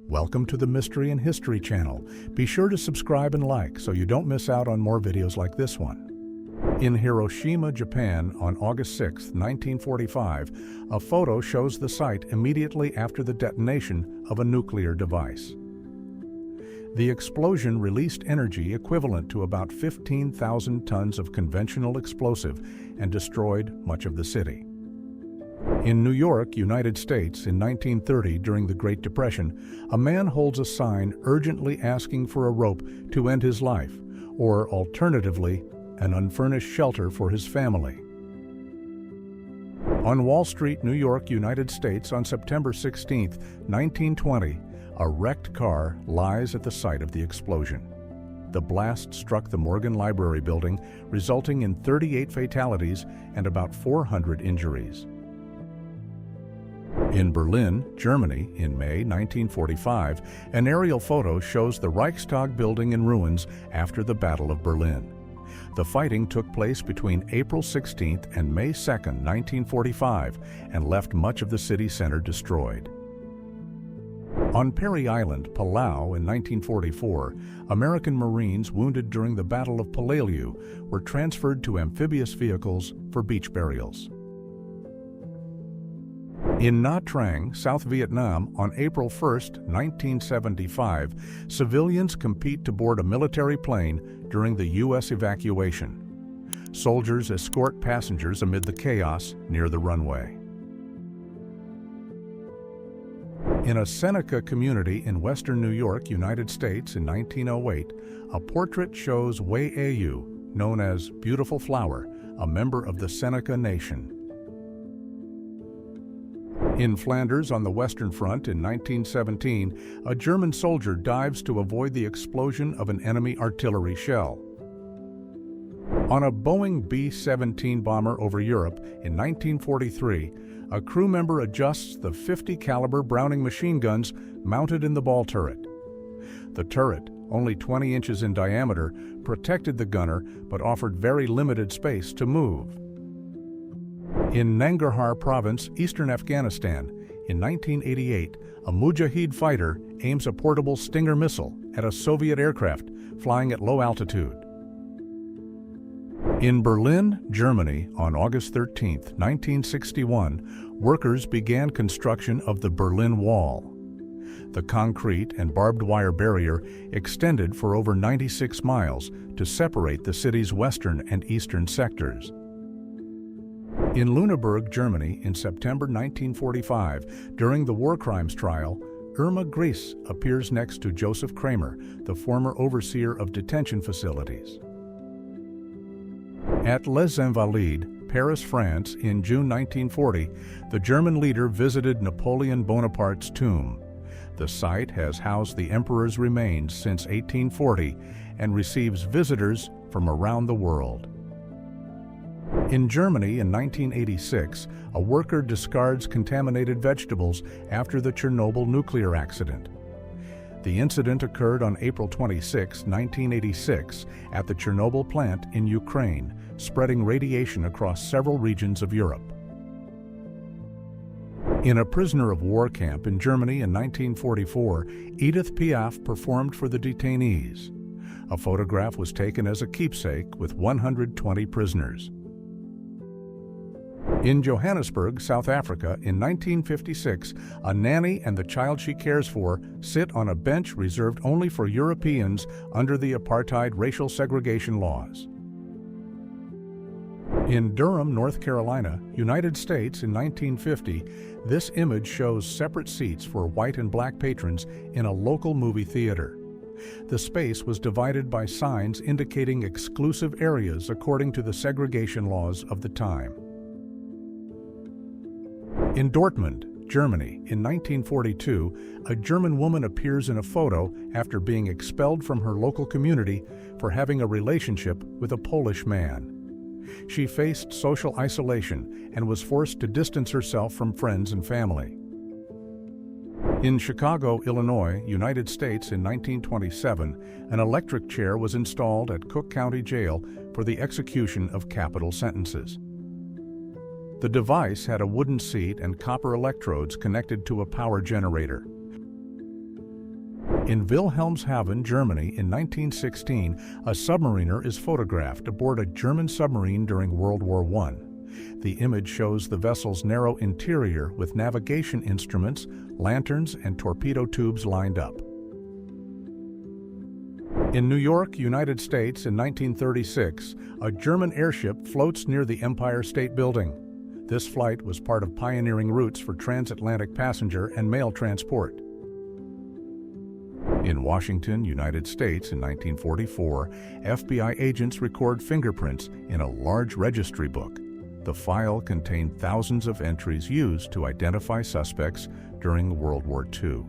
Welcome to the Mystery and History channel. Be sure to subscribe and like so you don't miss out on more videos like this one. In Hiroshima, Japan, on August 6, 1945, a photo shows the site immediately after the detonation of a nuclear device. The explosion released energy equivalent to about 15,000 tons of conventional explosive and destroyed much of the city. In New York, United States, in 1930, during the Great Depression, a man holds a sign urgently asking for a rope to end his life, or alternatively, an unfurnished shelter for his family. On Wall Street, New York, United States, on September 16, 1920, a wrecked car lies at the site of the explosion. The blast struck the Morgan Library building, resulting in 38 fatalities and about 400 injuries. In Berlin, Germany, in May 1945, an aerial photo shows the Reichstag building in ruins after the Battle of Berlin. The fighting took place between April 16th and May 2nd, 1945, and left much of the city center destroyed. On Perry Island, Palau, in 1944, American Marines wounded during the Battle of Palaleu were transferred to amphibious vehicles for beach burials. In Nha Trang, South Vietnam, on April 1, 1975, civilians compete to board a military plane during the U.S. evacuation. Soldiers escort passengers amid the chaos near the runway. In a Seneca community in western New York, United States, in 1908, a portrait shows Wei Ayu, known as Beautiful Flower, a member of the Seneca Nation. In Flanders, on the Western Front, in 1917, a German soldier dives to avoid the explosion of an enemy artillery shell. On a Boeing B-17 bomber over Europe, in 1943, a crew member adjusts the .50 caliber Browning machine guns mounted in the ball turret. The turret, only 20 inches in diameter, protected the gunner but offered very limited space to move. In Nangarhar Province, eastern Afghanistan, in 1988, a Mujahid fighter aims a portable Stinger missile at a Soviet aircraft flying at low altitude. In Berlin, Germany, on August 13, 1961, workers began construction of the Berlin Wall. The concrete and barbed wire barrier extended for over 96 miles to separate the city's western and eastern sectors. In Lüneburg, Germany, in September 1945, during the war crimes trial, Irma Gries appears next to Joseph Kramer, the former overseer of detention facilities. At Les Invalides, Paris, France, in June 1940, the German leader visited Napoleon Bonaparte's tomb. The site has housed the emperor's remains since 1840 and receives visitors from around the world. In Germany in 1986, a worker discards contaminated vegetables after the Chernobyl nuclear accident. The incident occurred on April 26, 1986, at the Chernobyl plant in Ukraine, spreading radiation across several regions of Europe. In a prisoner of war camp in Germany in 1944, Edith Piaf performed for the detainees. A photograph was taken as a keepsake with 120 prisoners. In Johannesburg, South Africa, in 1956, a nanny and the child she cares for sit on a bench reserved only for Europeans under the apartheid racial segregation laws. In Durham, North Carolina, United States, in 1950, this image shows separate seats for white and black patrons in a local movie theater. The space was divided by signs indicating exclusive areas according to the segregation laws of the time. In Dortmund, Germany, in 1942, a German woman appears in a photo after being expelled from her local community for having a relationship with a Polish man. She faced social isolation and was forced to distance herself from friends and family. In Chicago, Illinois, United States, in 1927, an electric chair was installed at Cook County Jail for the execution of capital sentences. The device had a wooden seat and copper electrodes connected to a power generator. In Wilhelmshaven, Germany, in 1916, a submariner is photographed aboard a German submarine during World War I. The image shows the vessel's narrow interior with navigation instruments, lanterns, and torpedo tubes lined up. In New York, United States, in 1936, a German airship floats near the Empire State Building. This flight was part of pioneering routes for transatlantic passenger and mail transport. In Washington, United States, in 1944, FBI agents record fingerprints in a large registry book. The file contained thousands of entries used to identify suspects during World War II.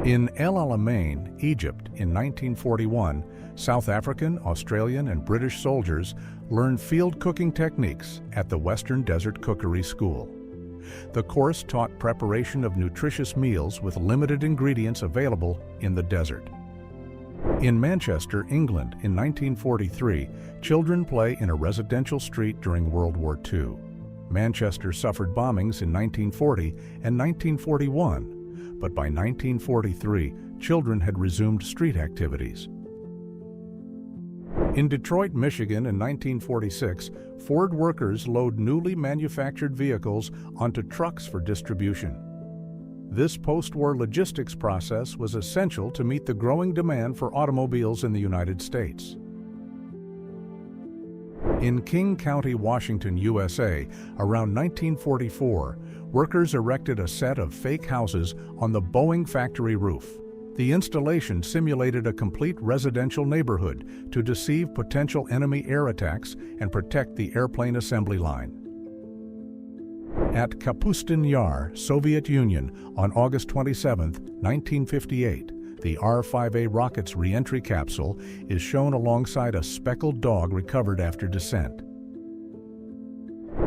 In El Alamein, Egypt, in 1941, South African, Australian, and British soldiers learned field cooking techniques at the Western Desert Cookery School. The course taught preparation of nutritious meals with limited ingredients available in the desert. In Manchester, England, in 1943, children play in a residential street during World War II. Manchester suffered bombings in 1940 and 1941, but by 1943, children had resumed street activities. In Detroit, Michigan, in 1946, Ford workers load newly manufactured vehicles onto trucks for distribution. This post-war logistics process was essential to meet the growing demand for automobiles in the United States. In King County, Washington, USA, around 1944, workers erected a set of fake houses on the Boeing factory roof. The installation simulated a complete residential neighborhood to deceive potential enemy air attacks and protect the airplane assembly line. At Kapustin Yar, Soviet Union, on August 27, 1958, the R-5A rocket's re-entry capsule is shown alongside a speckled dog recovered after descent.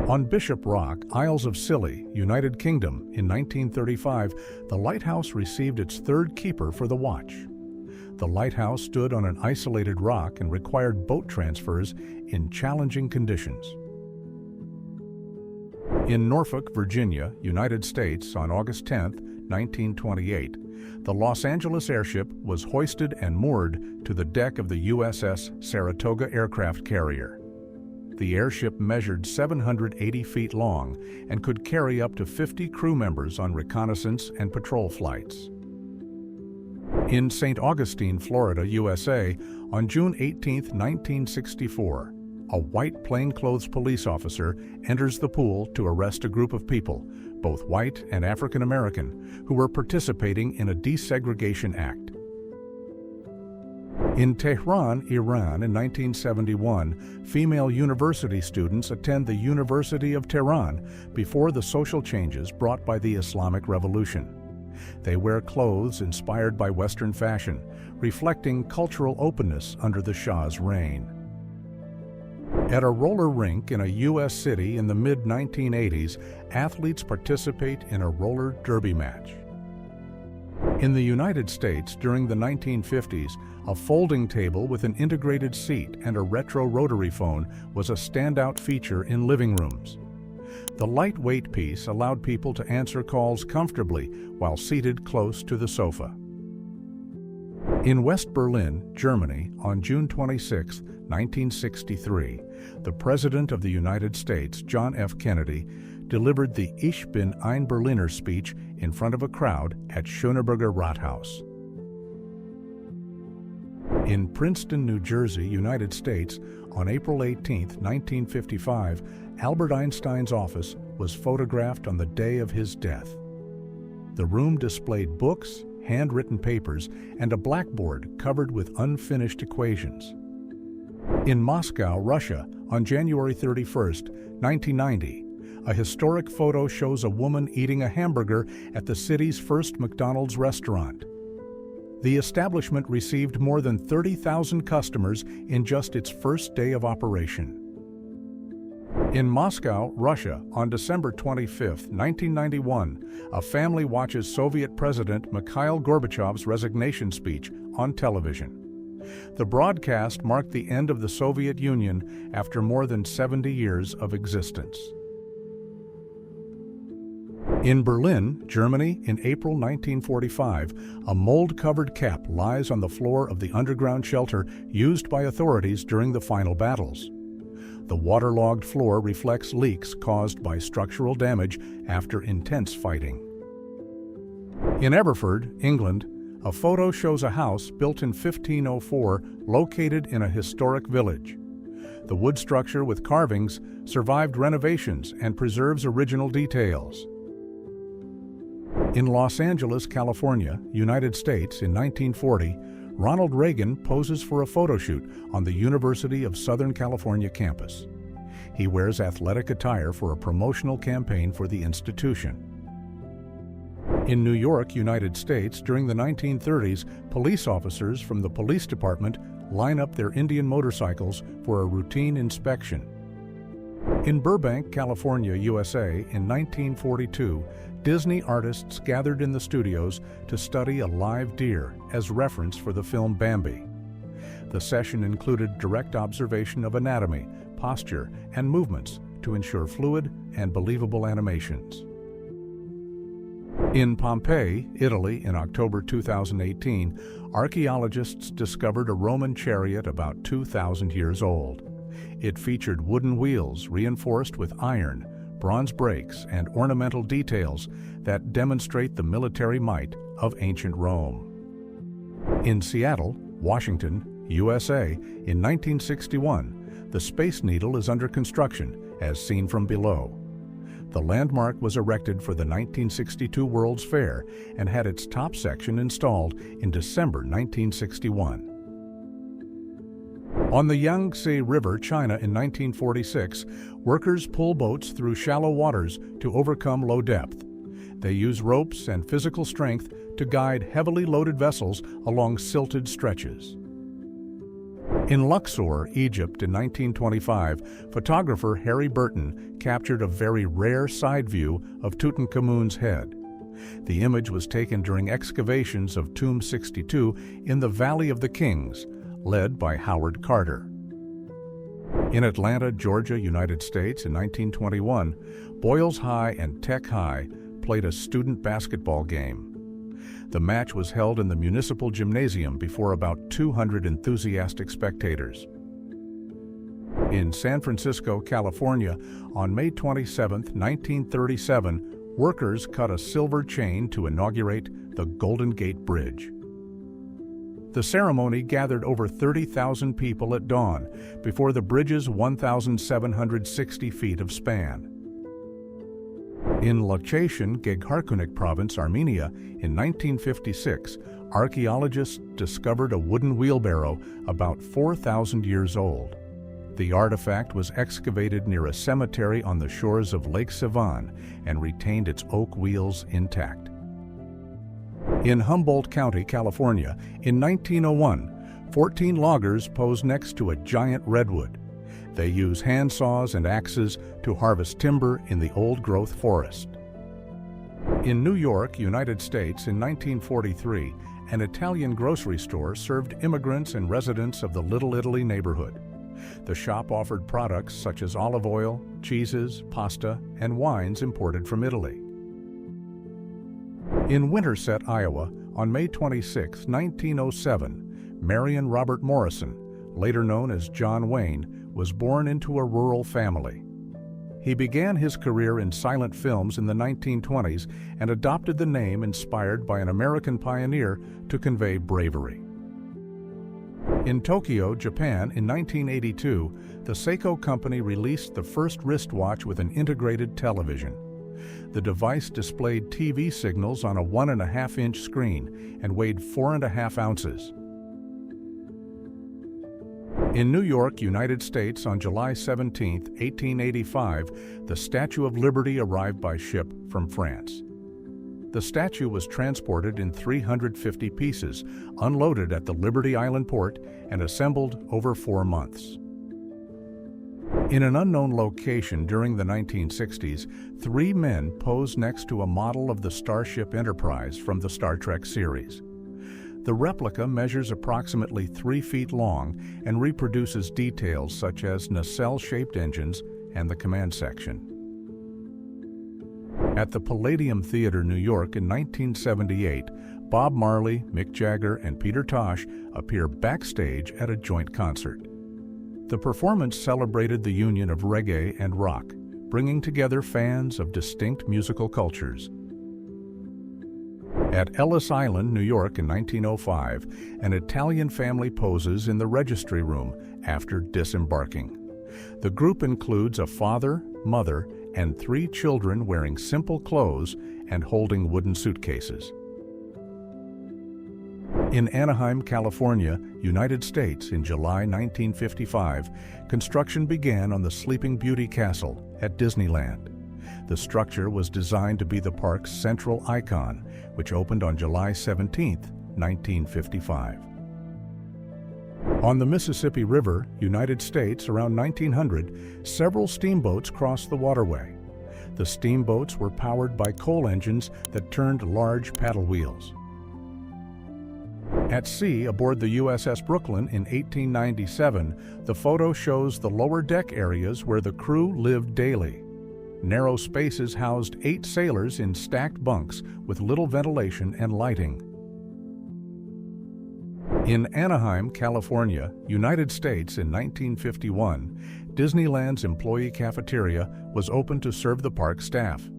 On Bishop Rock, Isles of Scilly, United Kingdom, in 1935, the lighthouse received its third keeper for the watch. The lighthouse stood on an isolated rock and required boat transfers in challenging conditions. In Norfolk, Virginia, United States, on August 10, 1928, the Los Angeles airship was hoisted and moored to the deck of the USS Saratoga aircraft carrier. The airship measured 780 feet long and could carry up to 50 crew members on reconnaissance and patrol flights. In St. Augustine, Florida, USA, on June 18, 1964, a white plainclothes police officer enters the pool to arrest a group of people, both white and African American, who were participating in a desegregation act. In Tehran, Iran, in 1971, female university students attend the University of Tehran before the social changes brought by the Islamic Revolution. They wear clothes inspired by Western fashion, reflecting cultural openness under the Shah's reign. At a roller rink in a U.S. city in the mid-1980s, athletes participate in a roller derby match. In the United States, during the 1950s, a folding table with an integrated seat and a retro rotary phone was a standout feature in living rooms. The lightweight piece allowed people to answer calls comfortably while seated close to the sofa. In West Berlin, Germany, on June 26, 1963, the President of the United States, John F. Kennedy, delivered the Ich bin ein Berliner speech in front of a crowd at Schöneberger Rathaus. In Princeton, New Jersey, United States, on April 18, 1955, Albert Einstein's office was photographed on the day of his death. The room displayed books, handwritten papers, and a blackboard covered with unfinished equations. In Moscow, Russia, on January 31, 1990, a historic photo shows a woman eating a hamburger at the city's first McDonald's restaurant. The establishment received more than 30,000 customers in just its first day of operation. In Moscow, Russia, on December 25, 1991, a family watches Soviet President Mikhail Gorbachev's resignation speech on television. The broadcast marked the end of the Soviet Union after more than 70 years of existence. In Berlin, Germany, in April 1945, a mold-covered cap lies on the floor of the underground shelter used by authorities during the final battles. The waterlogged floor reflects leaks caused by structural damage after intense fighting. In Everford, England, a photo shows a house built in 1504 located in a historic village. The wood structure with carvings survived renovations and preserves original details. In Los Angeles, California, United States, in 1940, Ronald Reagan poses for a photo shoot on the University of Southern California campus. He wears athletic attire for a promotional campaign for the institution. In New York, United States, during the 1930s, police officers from the police department line up their Indian motorcycles for a routine inspection. In Burbank, California, USA, in 1942, Disney artists gathered in the studios to study a live deer as reference for the film Bambi. The session included direct observation of anatomy, posture, and movements to ensure fluid and believable animations. In Pompeii, Italy, in October 2018, archaeologists discovered a Roman chariot about 2,000 years old. It featured wooden wheels reinforced with iron, bronze brakes, and ornamental details that demonstrate the military might of ancient Rome. In Seattle, Washington, USA, in 1961, the Space Needle is under construction, as seen from below. The landmark was erected for the 1962 World's Fair and had its top section installed in December 1961. On the Yangtze River, China, in 1946, workers pull boats through shallow waters to overcome low depth. They use ropes and physical strength to guide heavily loaded vessels along silted stretches. In Luxor, Egypt, in 1925, photographer Harry Burton captured a very rare side view of Tutankhamun's head. The image was taken during excavations of Tomb 62 in the Valley of the Kings, led by Howard Carter. In Atlanta, Georgia, United States, in 1921, Boyles High and Tech High played a student basketball game. The match was held in the municipal gymnasium before about 200 enthusiastic spectators. In San Francisco, California, on May 27, 1937, workers cut a silver chain to inaugurate the Golden Gate Bridge. The ceremony gathered over 30,000 people at dawn before the bridge's 1,760 feet of span. In Lachetien, Gegharkunik Province, Armenia, in 1956, archaeologists discovered a wooden wheelbarrow about 4,000 years old. The artifact was excavated near a cemetery on the shores of Lake Sevan and retained its oak wheels intact. In Humboldt County, California, in 1901, 14 loggers pose next to a giant redwood. They use handsaws and axes to harvest timber in the old-growth forest. In New York, United States, in 1943, an Italian grocery store served immigrants and residents of the Little Italy neighborhood. The shop offered products such as olive oil, cheeses, pasta, and wines imported from Italy. In Winterset, Iowa, on May 26, 1907, Marion Robert Morrison, later known as John Wayne, was born into a rural family. He began his career in silent films in the 1920s and adopted the name inspired by an American pioneer to convey bravery. In Tokyo, Japan, in 1982, the Seiko company released the first wristwatch with an integrated television. The device displayed TV signals on a 1.5-inch screen and weighed 4.5 ounces. In New York, United States, on July 17, 1885, the Statue of Liberty arrived by ship from France. The statue was transported in 350 pieces, unloaded at the Liberty Island port, and assembled over 4 months. In an unknown location during the 1960s, 3 men posed next to a model of the Starship Enterprise from the Star Trek series. The replica measures approximately 3 feet long and reproduces details such as nacelle-shaped engines and the command section. At the Palladium Theater, New York in 1978, Bob Marley, Mick Jagger, and Peter Tosh appear backstage at a joint concert. The performance celebrated the union of reggae and rock, bringing together fans of distinct musical cultures. At Ellis Island, New York in 1905, an Italian family poses in the registry room after disembarking. The group includes a father, mother, and 3 children wearing simple clothes and holding wooden suitcases. In Anaheim, California, United States, in July 1955, construction began on the Sleeping Beauty Castle at Disneyland. The structure was designed to be the park's central icon, which opened on July 17, 1955. On the Mississippi River, United States, around 1900, several steamboats crossed the waterway. The steamboats were powered by coal engines that turned large paddle wheels. At sea, aboard the USS Brooklyn in 1897, the photo shows the lower deck areas where the crew lived daily. Narrow spaces housed 8 sailors in stacked bunks with little ventilation and lighting. In Anaheim, California, United States in 1951, Disneyland's employee cafeteria was opened to serve the park staff.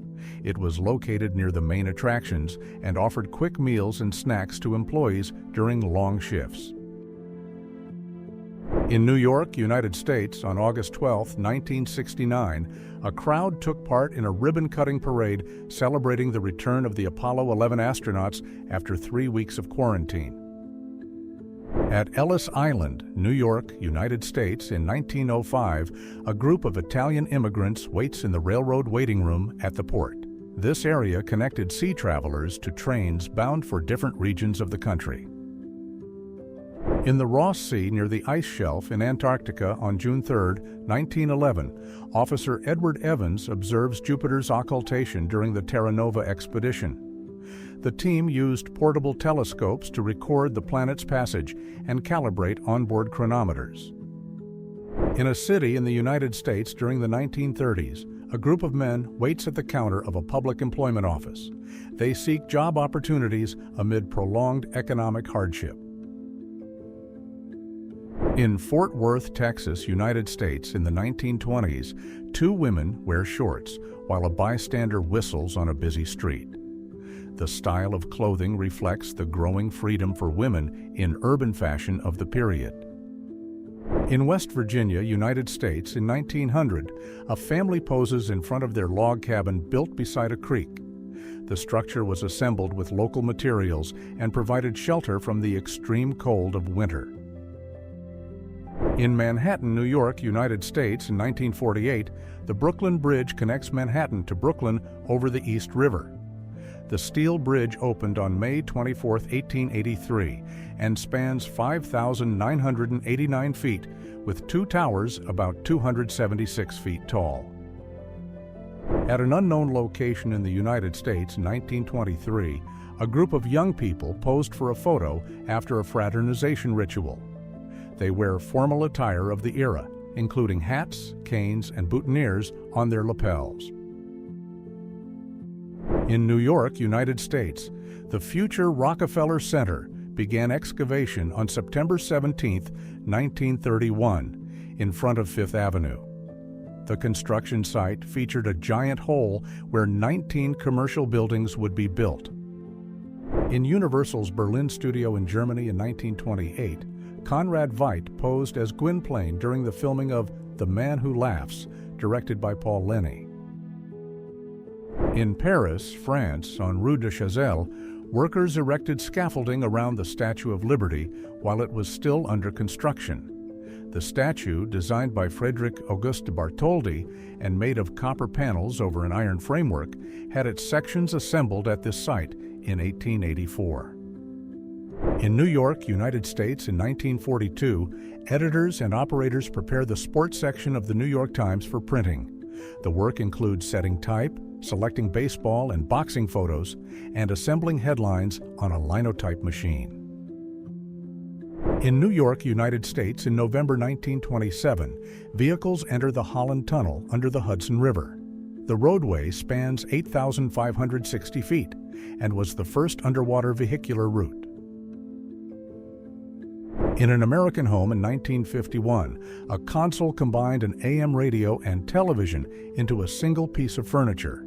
It was located near the main attractions and offered quick meals and snacks to employees during long shifts. In New York, United States, on August 12, 1969, a crowd took part in a ribbon-cutting parade celebrating the return of the Apollo 11 astronauts after 3 weeks of quarantine. At Ellis Island, New York, United States, in 1905, a group of Italian immigrants waits in the railroad waiting room at the port. This area connected sea travelers to trains bound for different regions of the country. In the Ross Sea near the ice shelf in Antarctica on June 3, 1911, Officer Edward Evans observes Jupiter's occultation during the Terra Nova expedition. The team used portable telescopes to record the planet's passage and calibrate onboard chronometers. In a city in the United States during the 1930s, a group of men waits at the counter of a public employment office. They seek job opportunities amid prolonged economic hardship. In Fort Worth, Texas, United States, in the 1920s, 2 women wear shorts while a bystander whistles on a busy street. The style of clothing reflects the growing freedom for women in urban fashion of the period. In West Virginia, United States, in 1900, a family poses in front of their log cabin built beside a creek. The structure was assembled with local materials and provided shelter from the extreme cold of winter. In Manhattan, New York, United States, in 1948, the Brooklyn Bridge connects Manhattan to Brooklyn over the East River. The steel bridge opened on May 24, 1883, and spans 5,989 feet, with 2 towers about 276 feet tall. At an unknown location in the United States in 1923, a group of young people posed for a photo after a fraternization ritual. They wear formal attire of the era, including hats, canes, and boutonnieres on their lapels. In New York, United States, the future Rockefeller Center began excavation on September 17, 1931, in front of Fifth Avenue. The construction site featured a giant hole where 19 commercial buildings would be built. In Universal's Berlin studio in Germany in 1928, Conrad Veidt posed as Gwynplaine during the filming of The Man Who Laughs, directed by Paul Lenny. In Paris, France, on Rue de Chazelle, workers erected scaffolding around the Statue of Liberty while it was still under construction. The statue, designed by Frederick Auguste Bartholdi and made of copper panels over an iron framework, had its sections assembled at this site in 1884. In New York, United States, in 1942, editors and operators prepare the sports section of the New York Times for printing. The work includes setting type, selecting baseball and boxing photos, and assembling headlines on a linotype machine. In New York, United States, in November 1927, vehicles enter the Holland Tunnel under the Hudson River. The roadway spans 8,560 feet and was the first underwater vehicular route. In an American home in 1951, a console combined an AM radio and television into a single piece of furniture.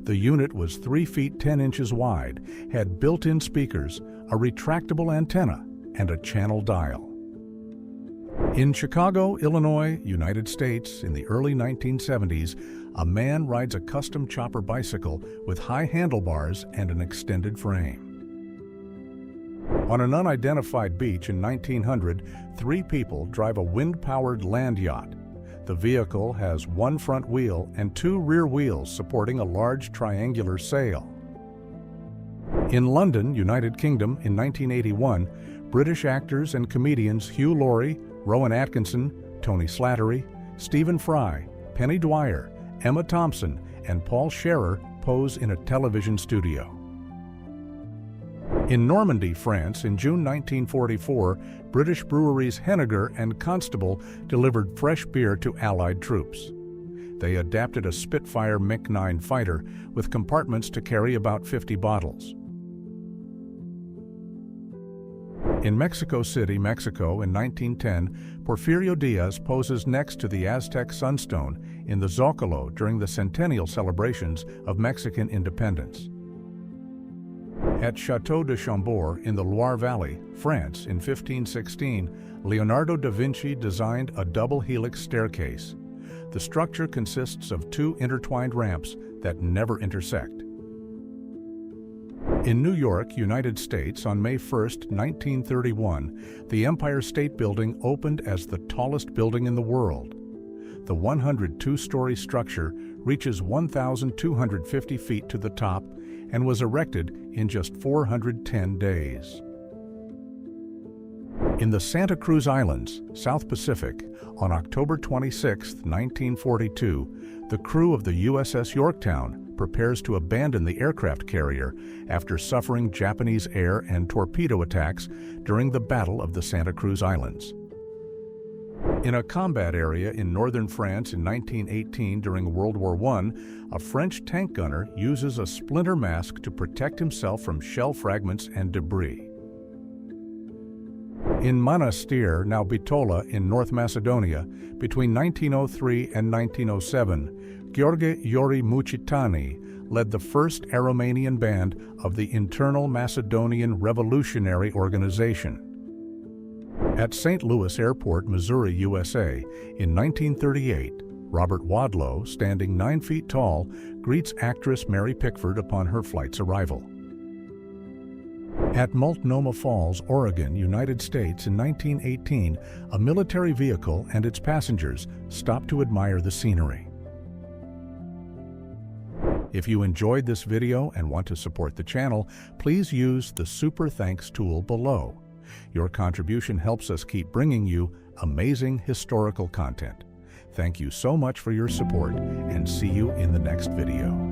The unit was 3 feet 10 inches wide, had built-in speakers, a retractable antenna, and a channel dial. In Chicago, Illinois, United States, in the early 1970s, a man rides a custom chopper bicycle with high handlebars and an extended frame. On an unidentified beach in 1900, 3 people drive a wind-powered land yacht. The vehicle has 1 front wheel and 2 rear wheels supporting a large triangular sail. In London, United Kingdom, in 1981, British actors and comedians Hugh Laurie, Rowan Atkinson, Tony Slattery, Stephen Fry, Penny Dwyer, Emma Thompson, and Paul Scherer pose in a television studio. In Normandy, France, in June 1944, British breweries Henniger and Constable delivered fresh beer to Allied troops. They adapted a Spitfire MiG-9 fighter with compartments to carry about 50 bottles. In Mexico City, Mexico, in 1910, Porfirio Diaz poses next to the Aztec sunstone in the Zócalo during the centennial celebrations of Mexican independence. At Château de Chambord in the Loire Valley, France, in 1516, Leonardo da Vinci designed a double helix staircase. The structure consists of 2 intertwined ramps that never intersect. In New York, United States, on May 1, 1931, the Empire State Building opened as the tallest building in the world. The 102-story structure reaches 1,250 feet to the top and was erected in just 410 days. In the Santa Cruz Islands, South Pacific, on October 26, 1942, the crew of the USS Yorktown prepares to abandon the aircraft carrier after suffering Japanese air and torpedo attacks during the Battle of the Santa Cruz Islands. In a combat area in northern France in 1918 during World War I, a French tank gunner uses a splinter mask to protect himself from shell fragments and debris. In Monastir, now Bitola, in North Macedonia, between 1903 and 1907, Gheorghe Iori Mucitani led the first Aromanian band of the Internal Macedonian Revolutionary Organization. At St. Louis Airport, Missouri, USA, in 1938, Robert Wadlow, standing 9 feet tall, greets actress Mary Pickford upon her flight's arrival. At Multnomah Falls, Oregon, United States, in 1918, a military vehicle and its passengers stopped to admire the scenery. If you enjoyed this video and want to support the channel, please use the Super Thanks tool below. Your contribution helps us keep bringing you amazing historical content. Thank you so much for your support, and see you in the next video.